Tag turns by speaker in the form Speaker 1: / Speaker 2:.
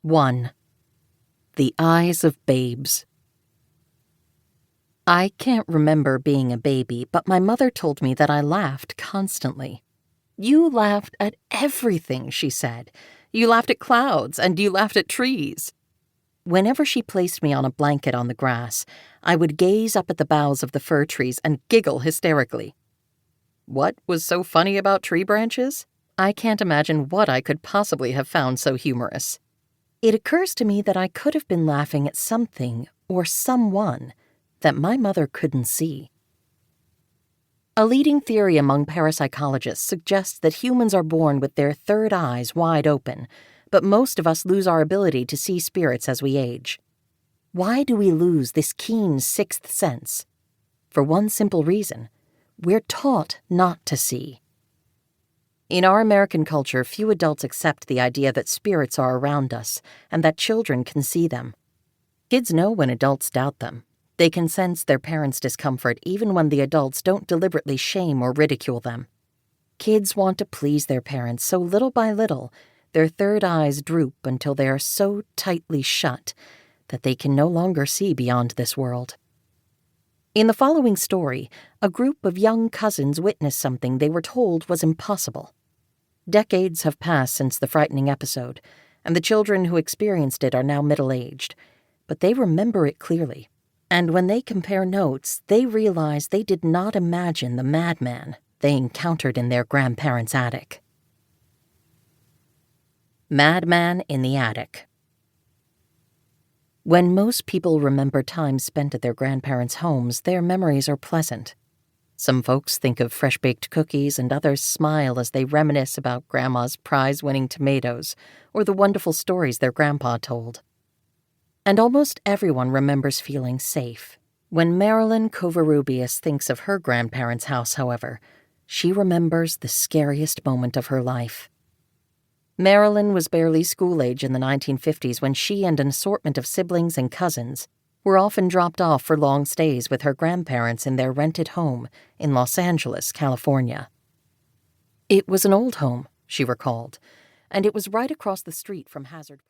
Speaker 1: 1. The Eyes of Babes. I can't remember being a baby, but my mother told me that I laughed constantly. "You laughed at everything," she said. "You laughed at clouds, and you laughed at trees." Whenever she placed me on a blanket on the grass, I would gaze up at the boughs of the fir trees and giggle hysterically. What was so funny about tree branches? I can't imagine what I could possibly have found so humorous. It occurs to me that I could have been laughing at something or someone that my mother couldn't see. A leading theory among parapsychologists suggests that humans are born with their third eyes wide open, but most of us lose our ability to see spirits as we age. Why do we lose this keen sixth sense? For one simple reason: we're taught not to see. In our American culture, few adults accept the idea that spirits are around us and that children can see them. Kids know when adults doubt them. They can sense their parents' discomfort even when the adults don't deliberately shame or ridicule them. Kids want to please their parents, so little by little, their third eyes droop until they are so tightly shut that they can no longer see beyond this world. In the following story, a group of young cousins witnessed something they were told was impossible. Decades have passed since the frightening episode, and the children who experienced it are now middle-aged, but they remember it clearly. And when they compare notes, they realize they did not imagine the madman they encountered in their grandparents' attic. Madman in the Attic. When most people remember time spent at their grandparents' homes, their memories are pleasant. Some folks think of fresh-baked cookies, and others smile as they reminisce about Grandma's prize-winning tomatoes or the wonderful stories their grandpa told. And almost everyone remembers feeling safe. When Marilyn Covarrubias thinks of her grandparents' house, however, she remembers the scariest moment of her life. Marilyn was barely school-age in the 1950s when she and an assortment of siblings and cousins were often dropped off for long stays with her grandparents in their rented home in Los Angeles, California. It was an old home, she recalled, and it was right across the street from Hazard.